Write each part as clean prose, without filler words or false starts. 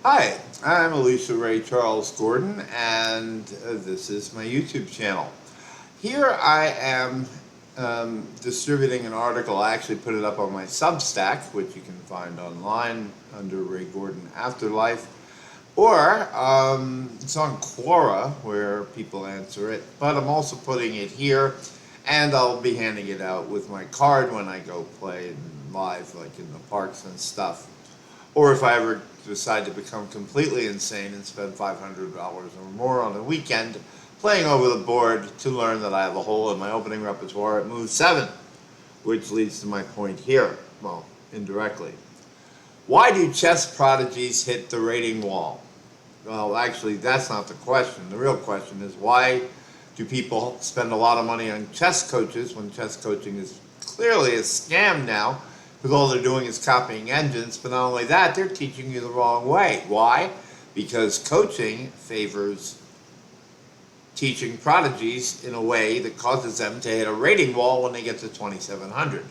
Hi, I'm Alicia Ray Charles Gordon, and this is my YouTube channel. Here I am distributing an article. I actually put it up on my Substack, which you can find online under Ray Gordon Afterlife, or it's on Quora where people answer it, but I'm also putting it here, and I'll be handing it out with my card when I go play live, like in the parks and stuff. Or if I ever decide to become completely insane and spend $500 or more on a weekend playing over the board to learn that I have a hole in my opening repertoire at move 7, which leads to my point here, well, indirectly. Why do chess prodigies hit the rating wall? Well, actually, that's not the question. The real question is, why do people spend a lot of money on chess coaches when chess coaching is clearly a scam now? Because all they're doing is copying engines, but not only that, they're teaching you the wrong way. Why? Because coaching favors teaching prodigies in a way that causes them to hit a rating wall when they get to 2,700.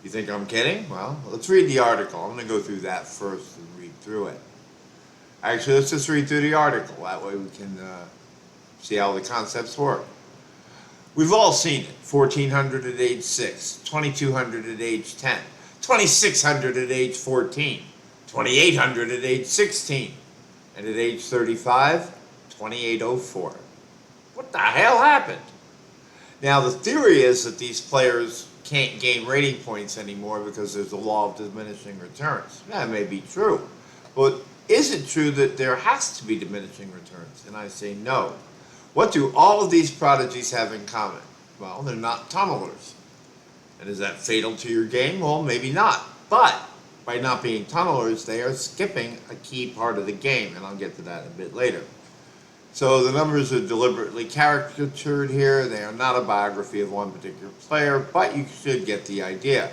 You think I'm kidding? Well, let's read the article. I'm going to go through that first and read through it. Actually, let's just read through the article. That way we can see how the concepts work. We've all seen it. 1,400 at age 6, 2,200 at age 10. 2,600 at age 14, 2,800 at age 16, and at age 35, 2,804. What the hell happened? Now, the theory is that these players can't gain rating points anymore because there's a law of diminishing returns. That may be true, but is it true that there has to be diminishing returns? And I say no. What do all of these prodigies have in common? Well, they're not tunnelers. And is that fatal to your game? Well, maybe not. But by not being tunnelers, they are skipping a key part of the game, and I'll get to that a bit later. So the numbers are deliberately caricatured here. They are not a biography of one particular player, but you should get the idea.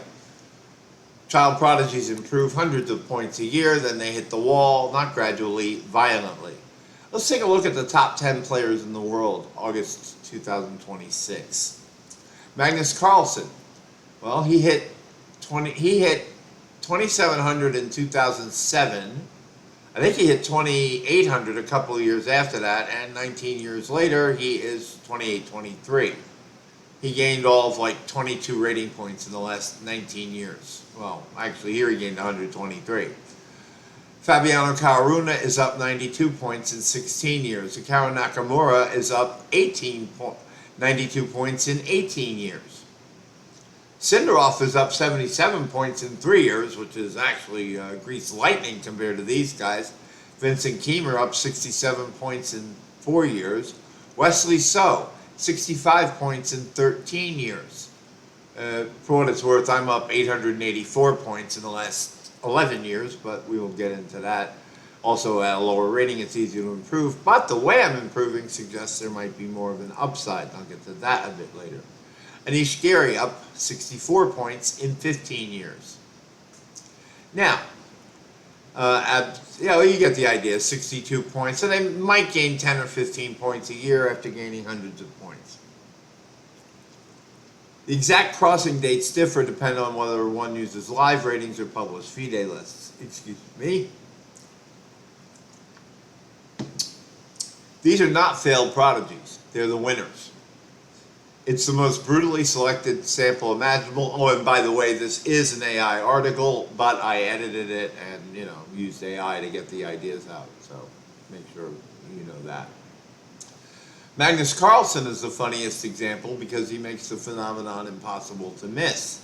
Child prodigies improve hundreds of points a year, then they hit the wall, not gradually, violently. Let's take a look at the top 10 players in the world, August 2026. Magnus Carlsen. Well, he hit 2,700 in 2007. I think he hit 2,800 a couple of years after that, and 19 years later, he is 2,823. He gained all of like 22 rating points in the last 19 years. Well, actually, here he gained 123. Fabiano Caruana is up 92 points in 16 years. Hikaru Nakamura is up 92 points in 18 years. Sindarov is up 77 points in 3 years, which is actually greased lightning compared to these guys. Vincent Kiemer up 67 points in 4 years. Wesley So, 65 points in 13 years. For what it's worth, I'm up 884 points in the last 11 years, but we will get into that. Also, at a lower rating, it's easier to improve, but the way I'm improving suggests there might be more of an upside. I'll get to that a bit later. Anish Giri up 64 points in 15 years. Now, you get the idea, 62 points. So they might gain 10 or 15 points a year after gaining hundreds of points. The exact crossing dates differ depending on whether one uses live ratings or published FIDE lists. Excuse me. These are not failed prodigies. They're the winners. It's the most brutally selected sample imaginable. Oh, and by the way, this is an AI article, but I edited it and, used AI to get the ideas out. So make sure you know that. Magnus Carlsen is the funniest example because he makes the phenomenon impossible to miss.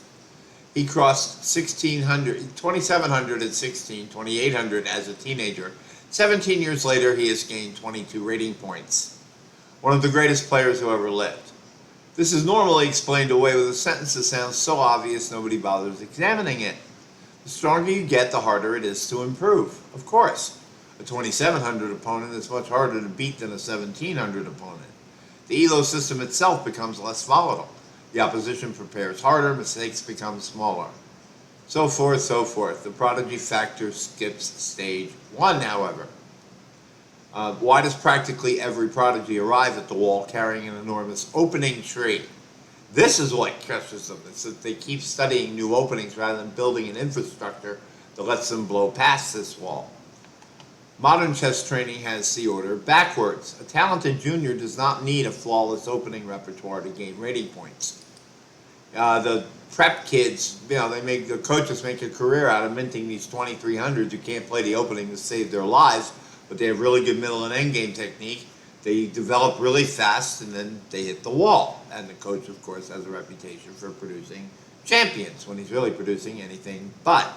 He crossed 2,700 at 16, 2,800 as a teenager. 17 years later, he has gained 22 rating points. One of the greatest players who ever lived. This is normally explained away with a sentence that sounds so obvious nobody bothers examining it. The stronger you get, the harder it is to improve. Of course, a 2,700 opponent is much harder to beat than a 1,700 opponent. The ELO system itself becomes less volatile. The opposition prepares harder, mistakes become smaller. So forth, so forth. The prodigy factor skips stage 1, however. Why does practically every prodigy arrive at the wall carrying an enormous opening tree? This is what catches them. It's that they keep studying new openings rather than building an infrastructure that lets them blow past this wall. Modern chess training has the order backwards. A talented junior does not need a flawless opening repertoire to gain rating points. The prep kids, the coaches make a career out of minting these 2300s who can't play the opening to save their lives, but they have really good middle and end game technique. They develop really fast, and then they hit the wall. And the coach, of course, has a reputation for producing champions when he's really producing anything but.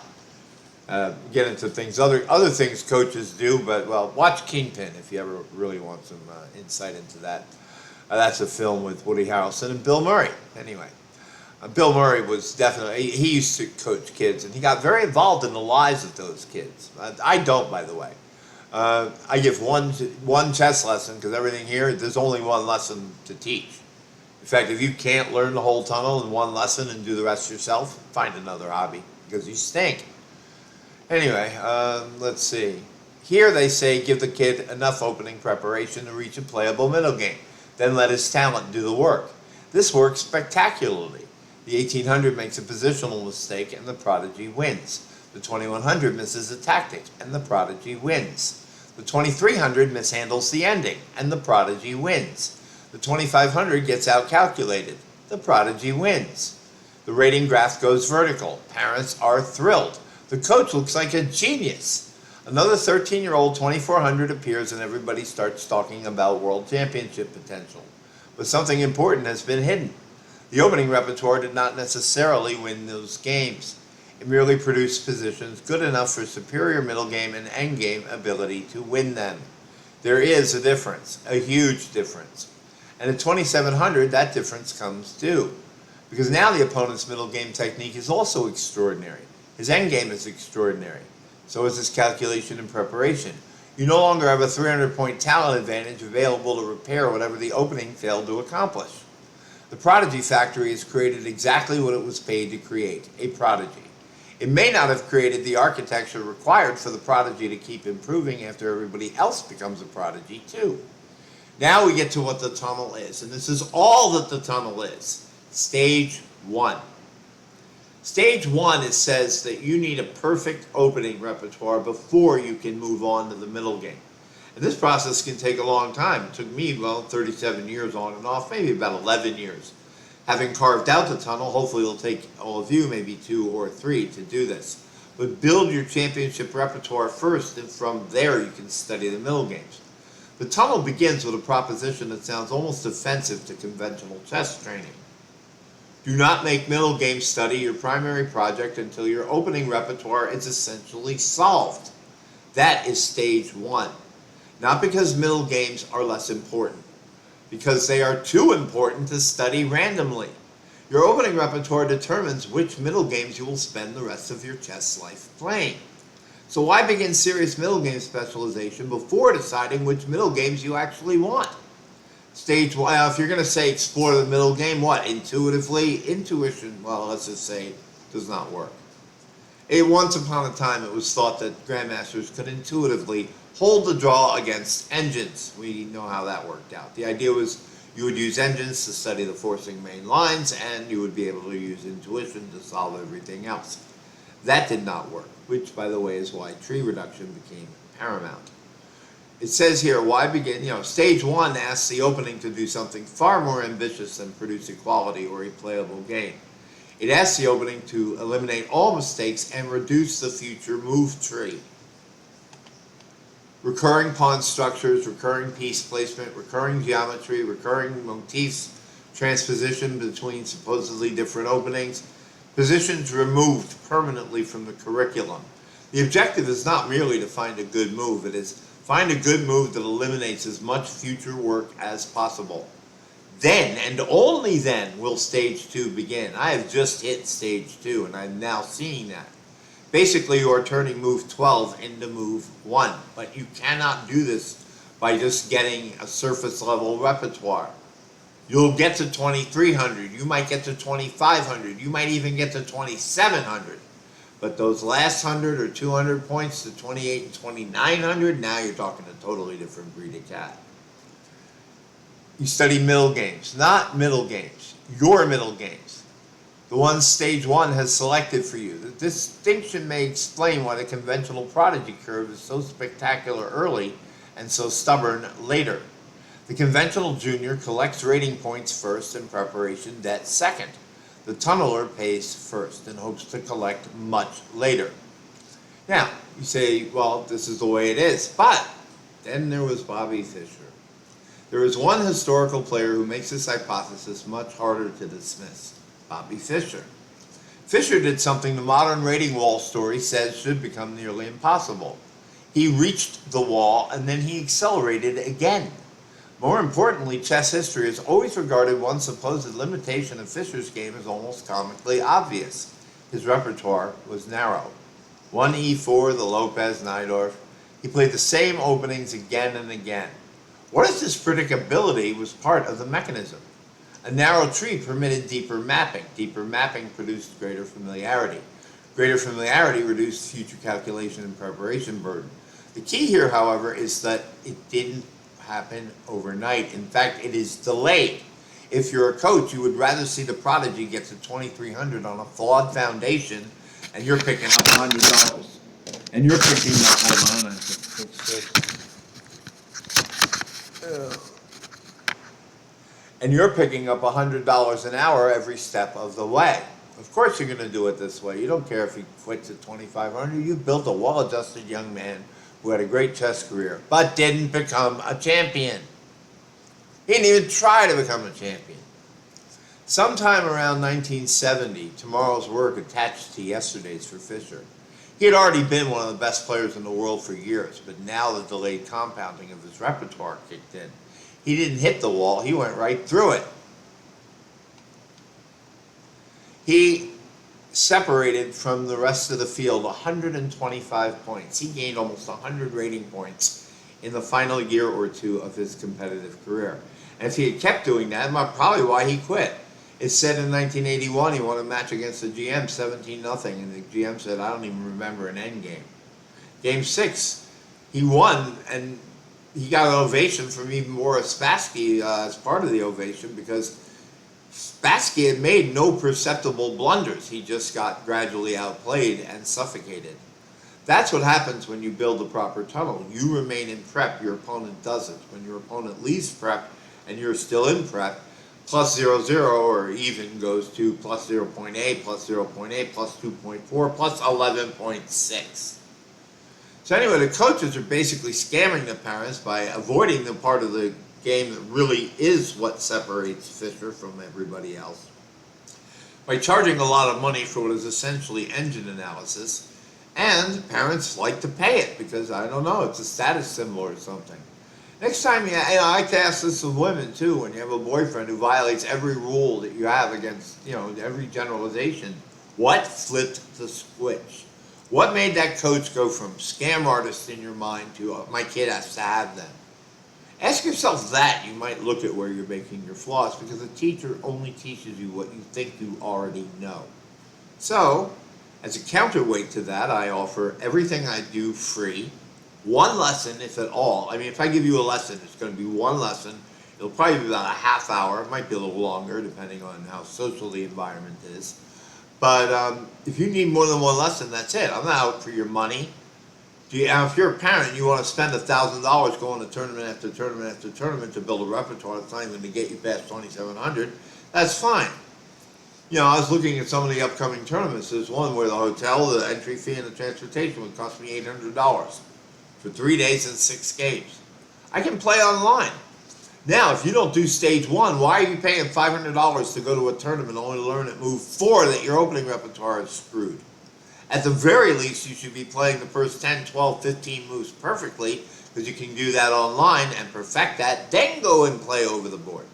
Get into things, other things coaches do, but, well, watch Kingpin if you ever really want some insight into that. That's a film with Woody Harrelson and Bill Murray. Anyway, Bill Murray was definitely, he used to coach kids, and he got very involved in the lives of those kids. I don't, by the way. I give one chess lesson, because everything here, there's only one lesson to teach. In fact, if you can't learn the whole tunnel in one lesson and do the rest yourself, find another hobby, because you stink. Anyway, let's see. Here they say give the kid enough opening preparation to reach a playable middle game, then let his talent do the work. This works spectacularly. The 1800 makes a positional mistake and the prodigy wins. The 2100 misses a tactic and the prodigy wins. The 2300 mishandles the ending and the prodigy wins. The 2500 gets outcalculated. The prodigy wins. The rating graph goes vertical. Parents are thrilled. The coach looks like a genius. Another 13-year-old 2400 appears and everybody starts talking about world championship potential. But something important has been hidden. The opening repertoire did not necessarily win those games. It merely produced positions good enough for superior middle game and end game ability to win them. There is a difference, a huge difference. And at 2700, that difference comes too. Because now the opponent's middle game technique is also extraordinary. His endgame is extraordinary. So is his calculation and preparation. You no longer have a 300-point talent advantage available to repair whatever the opening failed to accomplish. The Prodigy Factory has created exactly what it was paid to create, a prodigy. It may not have created the architecture required for the prodigy to keep improving after everybody else becomes a prodigy too. Now we get to what the tunnel is, and this is all that the tunnel is. Stage 1. Stage 1, it says that you need a perfect opening repertoire before you can move on to the middle game. And this process can take a long time. It took me, 37 years on and off, maybe about 11 years. Having carved out the tunnel, hopefully it'll take all of you maybe 2 or 3 to do this. But build your championship repertoire first, and from there you can study the middle games. The tunnel begins with a proposition that sounds almost offensive to conventional chess training. Do not make middle game study your primary project until your opening repertoire is essentially solved. That is stage 1. Not because middle games are less important, because they are too important to study randomly. Your opening repertoire determines which middle games you will spend the rest of your chess life playing. So why begin serious middle game specialization before deciding which middle games you actually want? Stage 1, if you're going to say explore the middle game, what? Intuitively? Intuition, well, let's just say, does not work. Once upon a time, it was thought that grandmasters could intuitively hold the draw against engines. We know how that worked out. The idea was you would use engines to study the forcing main lines, and you would be able to use intuition to solve everything else. That did not work, which, by the way, is why tree reduction became paramount. It says here, why begin? Stage 1 asks the opening to do something far more ambitious than produce a quality or a playable game. It asks the opening to eliminate all mistakes and reduce the future move tree. Recurring pawn structures, recurring piece placement, recurring geometry, recurring motifs, transposition between supposedly different openings, positions removed permanently from the curriculum. The objective is not merely to find a good move, it is find a good move that eliminates as much future work as possible. Then, and only then, will stage 2 begin. I have just hit stage 2, and I'm now seeing that. Basically, you are turning move 12 into move 1, but you cannot do this by just getting a surface level repertoire. You'll get to 2300, you might get to 2500, you might even get to 2700. But those last 100 or 200 points to 28 and 2900, now you're talking a totally different breed of cat. You study middle games, not middle games, your middle games. the one stage one has selected for you. The distinction may explain why the conventional prodigy curve is so spectacular early and so stubborn later. The conventional junior collects rating points first and preparation debt second. The tunneler pays first and hopes to collect much later. Now, you say, well, this is the way it is, but then there was Bobby Fischer. There is one historical player who makes this hypothesis much harder to dismiss. Bobby Fischer. Fischer did something the modern rating wall story says should become nearly impossible. He reached the wall and then he accelerated again. More importantly, chess history has always regarded one supposed limitation of Fischer's game as almost comically obvious. His repertoire was narrow. 1e4, the Lopez-Najdorf. He played the same openings again and again. What if this predictability was part of the mechanism? A narrow tree permitted deeper mapping. Deeper mapping produced greater familiarity. Greater familiarity reduced future calculation and preparation burden. The key here, however, is that it didn't happen overnight. In fact, it is delayed. If you're a coach, you would rather see the prodigy get to 2,300 on a flawed foundation, and you're picking up $100. And you're picking up, hold on, I have to fix this. And you're picking up $100 an hour every step of the way. Of course you're going to do it this way. You don't care if he quits at 2,500. You built a well-adjusted young man who had a great chess career, but didn't become a champion. He didn't even try to become a champion. Sometime around 1970, tomorrow's work attached to yesterday's for Fischer. He had already been one of the best players in the world for years, but now the delayed compounding of his repertoire kicked in. He didn't hit the wall, he went right through it. He separated from the rest of the field 125 points. He gained almost 100 rating points in the final year or two of his competitive career. And if he had kept doing that, that's probably why he quit. It said in 1981 he won a match against the GM 17-0, and the GM said, I don't even remember an end game. Game 6, he won, and he got an ovation from even Morris Spassky as part of the ovation, because Spassky had made no perceptible blunders. He just got gradually outplayed and suffocated. That's what happens when you build the proper tunnel. You remain in prep, your opponent doesn't. When your opponent leaves prep and you're still in prep, plus 0.0 or even goes to plus 0.8, plus 0.8, plus 2.4, plus 11.6. So anyway, the coaches are basically scamming the parents by avoiding the part of the game that really is what separates Fischer from everybody else, by charging a lot of money for what is essentially engine analysis. And parents like to pay it because, I don't know, it's a status symbol or something. Next time, I like to ask this of women too, when you have a boyfriend who violates every rule that you have against, every generalization, what flipped the switch? What made that coach go from scam artist in your mind to my kid has to have them? Ask yourself that. You might look at where you're making your flaws, because a teacher only teaches you what you think you already know. So, as a counterweight to that, I offer everything I do free. One lesson, if at all. I mean, if I give you a lesson, it's going to be one lesson. It'll probably be about a half hour. It might be a little longer, depending on how social the environment is. But if you need more than one lesson, that's it. I'm not out for your money. If you're a parent and you want to spend $1,000 going to tournament after tournament after tournament to build a repertoire that's not even going to get you past 2,700, that's fine. I was looking at some of the upcoming tournaments. There's one where the hotel, the entry fee, and the transportation would cost me $800 for 3 days and 6 games. I can play online. Now, if you don't do stage 1, why are you paying $500 to go to a tournament only to learn at move 4 that your opening repertoire is screwed? At the very least, you should be playing the first 10, 12, 15 moves perfectly, because you can do that online and perfect that, then go and play over the board.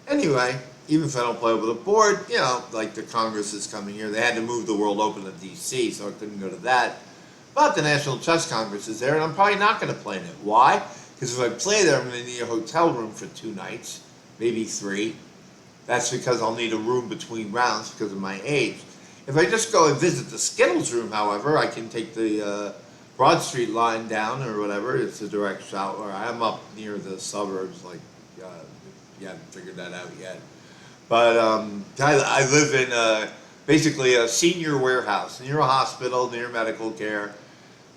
Anyway, even if I don't play over the board, like the Congress is coming here, they had to move the World Open to DC, so I couldn't go to that. But the National Chess Congress is there, and I'm probably not going to play in it. Why? Because if I play there, I'm going to need a hotel room for 2 nights, maybe 3. That's because I'll need a room between rounds because of my age. If I just go and visit the Skittles room, however, I can take the Broad Street line down or whatever. It's a direct shot where I'm up near the suburbs, like, you haven't figured that out yet. But I live in basically a senior warehouse near a hospital, near medical care.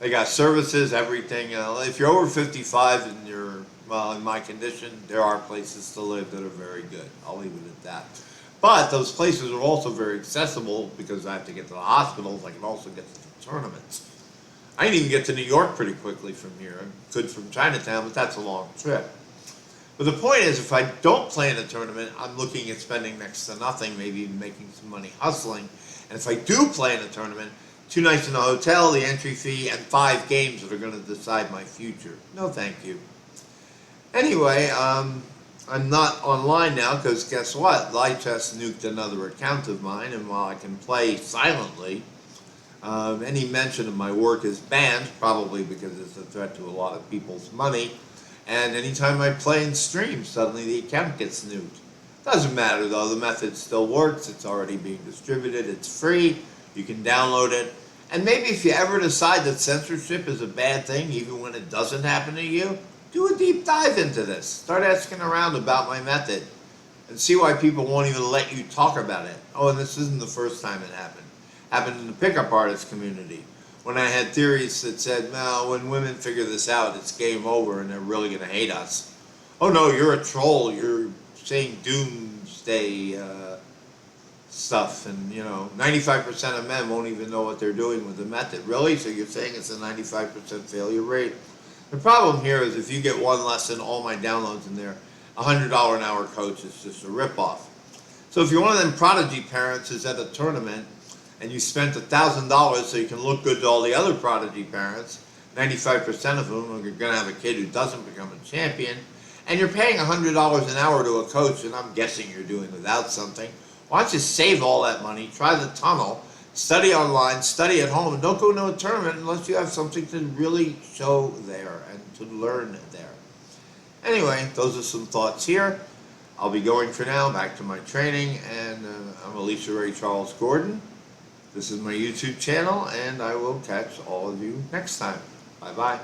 They got services, everything. If you're over 55 and you're, well, in my condition, there are places to live that are very good. I'll leave it at that. But those places are also very accessible because I have to get to the hospitals. I can also get to the tournaments. I can even get to New York pretty quickly from here. I could from Chinatown, but that's a long trip. But the point is, if I don't play in a tournament, I'm looking at spending next to nothing, maybe even making some money hustling. And if I do play in a tournament, 2 nights in a hotel, the entry fee, and 5 games that are going to decide my future. No thank you. Anyway, I'm not online now because guess what? Lichess nuked another account of mine, and while I can play silently, any mention of my work is banned, probably because it's a threat to a lot of people's money. And anytime I play and stream, suddenly the account gets nuked. Doesn't matter though, the method still works, it's already being distributed, it's free, you can download it. And maybe if you ever decide that censorship is a bad thing, even when it doesn't happen to you, do a deep dive into this. Start asking around about my method and see why people won't even let you talk about it. Oh, and this isn't the first time it happened. Happened in the pickup artist community. When I had theories that said, no, when women figure this out, it's game over and they're really going to hate us. Oh no, you're a troll, you're saying doomsday stuff, and 95% of men won't even know what they're doing with the method. Really? So you're saying it's a 95% failure rate? The problem here is if you get one lesson, all my downloads in there, $100 an hour coach is just a ripoff. So if you're one of them prodigy parents who's at a tournament and you spent $1,000 so you can look good to all the other prodigy parents, 95% of whom are going to have a kid who doesn't become a champion, and you're paying $100 an hour to a coach, and I'm guessing you're doing without something, why don't you save all that money, try the tunnel, study online, study at home, and don't go to a tournament unless you have something to really show there and to learn there. Anyway, those are some thoughts here. I'll be going for now, back to my training, and I'm Alicia Ray Charles Gordon. This is my YouTube channel, and I will catch all of you next time. Bye-bye.